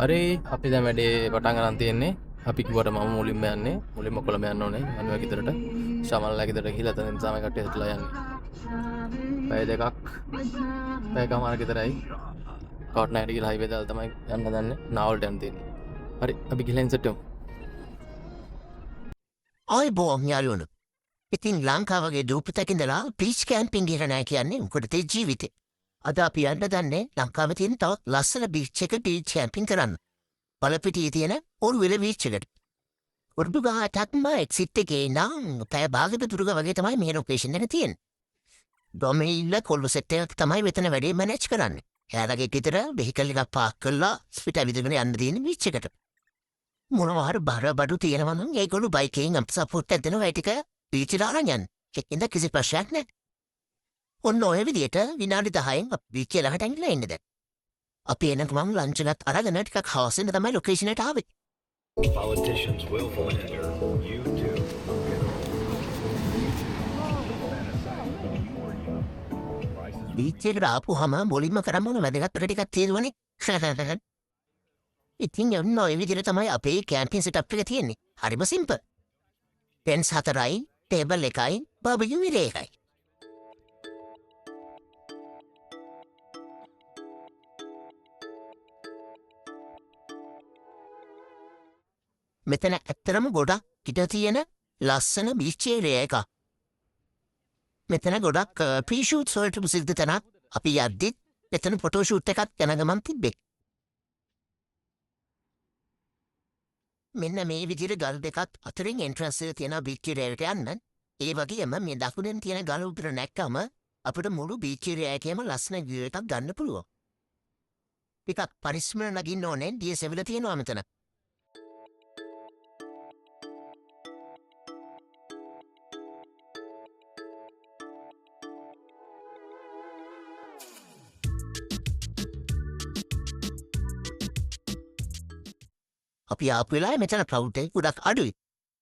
හරි අපි දැන් වැඩේ පටන් ගන්න තියෙන්නේ. අපි කිව්වට මම මුලින්ම යන්නේ. මුලින්ම කොළඹ යන්න ඕනේ. අනුව ගෙදරට. ශමල්ලා ගෙදරට ගිහලා එතනින් තමයි කට්ටිය හිටලා යන්නේ. පැය දෙකක්. පැයකමාර ගෙදරයි. කවට්නායට ගිහලා හයිවේ දාලා තමයි යන්න හදන්නේ. නාවලට යන්න තියෙන්නේ. හරි අපි ගිහලා ඉන්සෙට් යමු. ආයිබෝම් යාළුවනු. ඉතින් ලංකාවගේ දූපතකින්දලා පීච් කෑම්පින් ගිහලා නැහැ කියන්නේ මොකටද ජීවිතේ. අද අපි යන්න දන්නේ ලංකාවේ තියෙන තවත් ලස්සන බීච් එක පීච් කෑම්පින් කරන්න. බලපිටියේ තියෙන ඔරුවෙල බීච් එකට. උඩුගහටක්ම එක්සිට් එකේ නම් පැය භාගයක දුරක වගේ තමයි මේ ලොකේෂන් එක තියෙන්නේ. ඩොමෙයිල්ල කොල්ව සෙට් එකක් තමයි මෙතන වැඩේ මැනේජ් කරන්නේ. එයාලගේ ගෙදර වෙහිකල් එකක් පාක් කරලා ස්පිට ඇවිදගෙන යන්න තියෙන බීච් එකට. මොනවාර බඩු තියෙනවා නම් ඒගොල්ලෝ බයිකෙන් අප සපෝට් එකක් දෙනවා ඒ ටික බීච් දාලා යන්න. ඒකින්ද කිසි ප්‍රශ්නයක් නැහැ. ඔන්න ඔය විදියට විනාඩි 10න් අපි බීච් එක ළඟට ඇවිල්ලා ඉන්න දැන්. අපි එනකම් ලන්ච් එකත් අරගෙන ටිකක් හවසෙන් තමයි ලොකේෂන් එකට ආවේ. Politicians will volunteer. You too. Beach එකට ආපුවම මුලින්ම කරන්න ඕන වැදගත් වැඩ ටිකක් තියෙනවනේ. ඉතින් ඔන්න ඔය විදියට තමයි අපේ කැම්පින් සෙටප් එක තියෙන්නේ. හරිම සිම්පල්. ටෙන්ස් 4යි, ටේබල් එකයි, බාබකියු ඉර එකයි. මෙතන ඇත්තරම ගොඩක් ඉඩ තියෙන ලස්සන බීච් ඒරියා එකක්. මෙතන ගොඩක් ප්‍රී-ෂූට්ස් වලට ප්‍රසිද්ධ තැනක්. අපි යද්දිත් මෙතන ෆොටෝ ෂූට් එකක් යන ගමන් තිබ්බේ. මෙන්න මේ විදිහට ගල් දෙකක් අතරින් එන්ට්‍රන්ස් එක තියෙන බීච් ඒරියාට යන්න. ඒ වගේම මේ දකුණෙන් තියෙන ගල උඩට නැක්කම අපිට මුළු බීච් ඒරියා එකේම ලස්සන view එකක් ගන්න පුළුවන්. ටිකක් පරිස්සමෙන් නගින්න ඕනේ. DSLR තියෙනවා මෙතන. අපි ආපු වෙලාවේ මෙතන ක්ලවුඩ් එක ගොඩක් අඩුයි.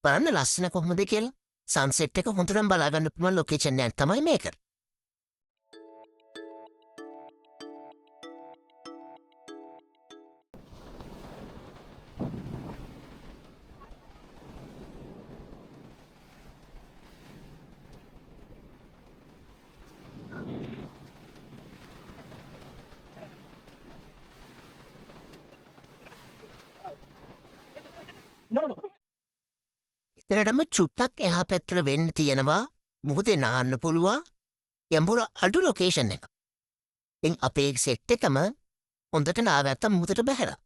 බලන්න ලස්සන කොහොමද කියලා. සන්සෙට් එක හොඳටම බලා ගන්න පුළුවන් ලොකේෂන් එකක් තමයි මේක. ඉතරටම චුට්ටක් එහා පැත්තට වෙන්න තියෙනවා මුහුදේ නාන්න පුළුවන් යම්බුර අඩු ලොකේෂන් එක. ඉතින් අපේ සෙට් එකම හොඳට නාගත්ත මුහුදට බැහැලා.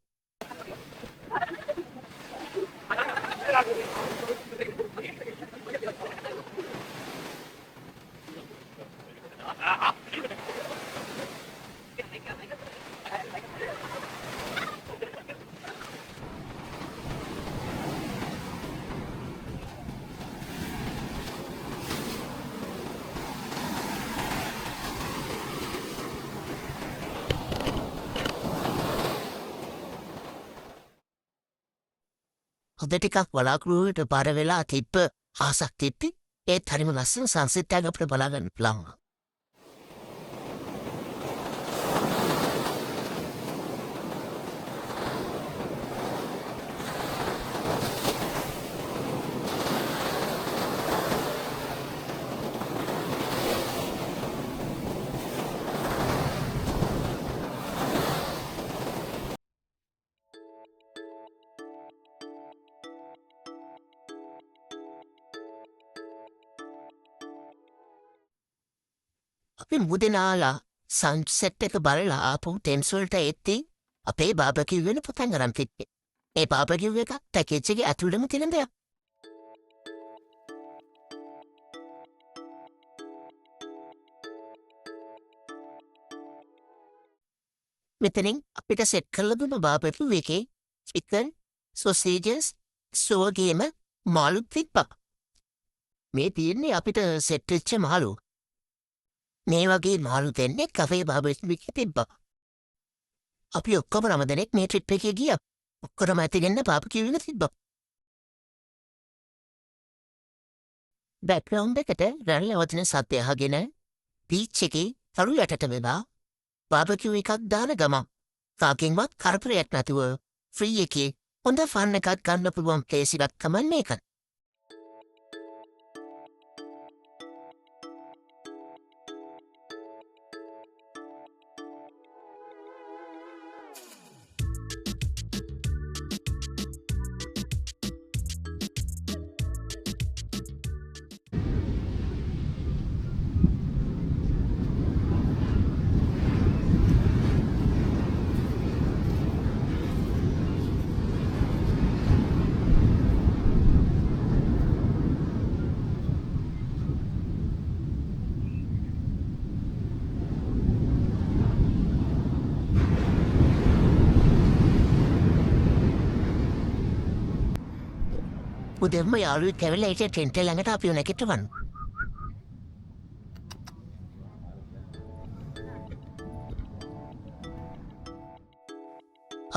හොඳ ටිකක් බලාකුළුවට පාර වෙලා තිබ්බ ආසක් තිබ්බි. ඒත් හරිම ලස්සන සන්සෙට් එකක් අපිට බලා ගන්න පුළුවන්. අපි මුදනාලා සන්සෙට් එක බලලා ආපහු ටෙන්ස් වලට එද්දී අපේ බාබකියු වෙන පටන් ගන්න තිබ්බේ. ඒ බාබකියු එක පැකේජ් එකේ ඇතුළෙම තියෙන දෙයක්. මෙතනින් අපිට සෙට් කරලා දුන්න බාබකියු එකේ චිකන්, සොසේජස්, සෝගේම මාළු තිබ්බා. මේ තියෙන්නේ අපිට සෙට් වෙච්ච මාළු. මේ වගේ මාළු දෙන්නේ කෆේ බාබකියු එකේ තිබ්බා. අපි ඔක්කොම 9 දෙනෙක් මේ ට්‍රිප් එකේ ගියා. ඔක්කොම ඇතිගෙන බාබකියු එක තිබ්බා. බෑග්ග්‍රවුන්ඩ් එකට රැල්ල වදින සද්දය අහගෙන බීච් එකේ තරු යටට වෙලා බාබකියු එකක් දාන ගමන් කාගෙන්වත් කරදරයක් නැතුව ෆ්‍රී එකේ හොඳ ෆන් එකක් ගන්න පුළුවන් ප්ලේස් එකක් තමයි මේක. උදෙන්ම යාළුවෙක් කැවිලා හිටිය ට්‍රෙන්ට් එක ළඟට අපිව නැගිටවන්න.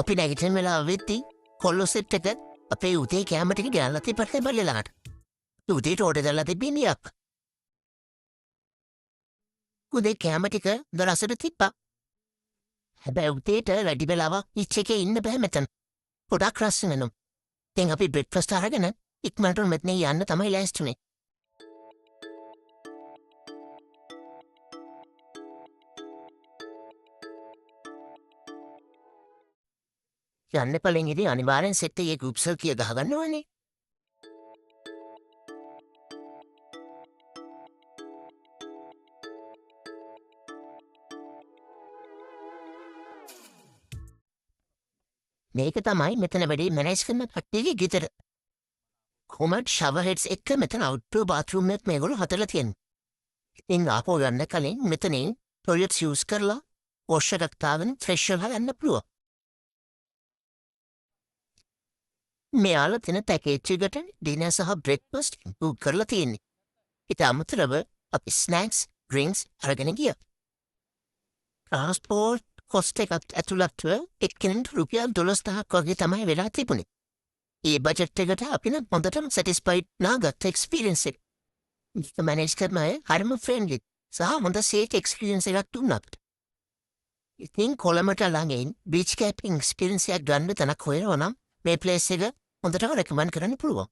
අපි නැගිටින වෙලාව වෙද්දී කොල්ලෝ සෙට් එක අපේ උදේ කෑම ටික ගෙනල්ලා තිබ්බට බල්ලේ ළඟට. උදේට ඕඩර් දාලා තිබ්බේ අප්. උදේ කෑම ටික දරසට තිබ්බා. හැබැයි උදේට වැඩි වෙලාවක් ඉච් එකේ ඉන්න බෑ මෙතන. ගොඩක් රස් වෙනවා. දැන් අපි බ්‍රෙක්ෆාස්ට් අරගෙන ඉක්මනට මෙතන යන්න තමයි ලෑස්තිනේ. යන්න පළෙන් ඉතින් අනිවාර්යෙන් සෙට් එකේ ගෲප් සර් කිය ගහගන්න ඕනේ. මේක තමයි මෙතන වැඩි මැනේජ් කරන කට්ටියගේ ගෙදර. කොමඩ් ෂවර් හෙඩ්ස් එක්ක මෙතන අවුට්ඩෝර් බාත්රූම් එකක් මේගොල්ලෝ හදලා තියෙනවා. ඉතින් ආපහු යන්න කලින් මෙතනින් ටොයිලට්ස් යූස් කරලා වොෂ් එකක් දාගෙන ෆ්‍රෙෂ් වෙලා යන්න පුළුවන්. මෙයාලා තියෙන පැකේජ් එකට ඩිනර් සහ බ්‍රෙක්ෆාස්ට් බුක් කරලා තියෙන්නේ. ඊට අමතරව අපි ස්නැක්ස්, ඩ්‍රින්ක්ස් අරගෙන ගියා. ට්‍රාන්ස්පෝර්ට් කොස්ට් එකත් ඇතුළත්ව එක්කෙනෙකුට රුපියල් 12,000ක් වගේ තමයි වෙලා තිබුණේ. ඒ බජට් එකට අපි නම් හොඳටම සැටිස්ෆයිඩ් නාගත් එක්ස්පීරියන්ස් එක. මේක මැනේජ් කරන අය හරිම ෆ්‍රෙන්ඩ්ලි සහ හොඳ සේට් එක්ස්පීරියන්ස් එකක් දුන්නා අපිට. ඉතින් කොළඹට ළඟින් බීච් කැම්පින් එක්ස්පීරියන්ස් එකක් ගන්න තැනක් හොයනවා නම් මේ ප්ලේස් එක හොඳටම රෙකමන්ඩ් කරන්න පුළුවන්.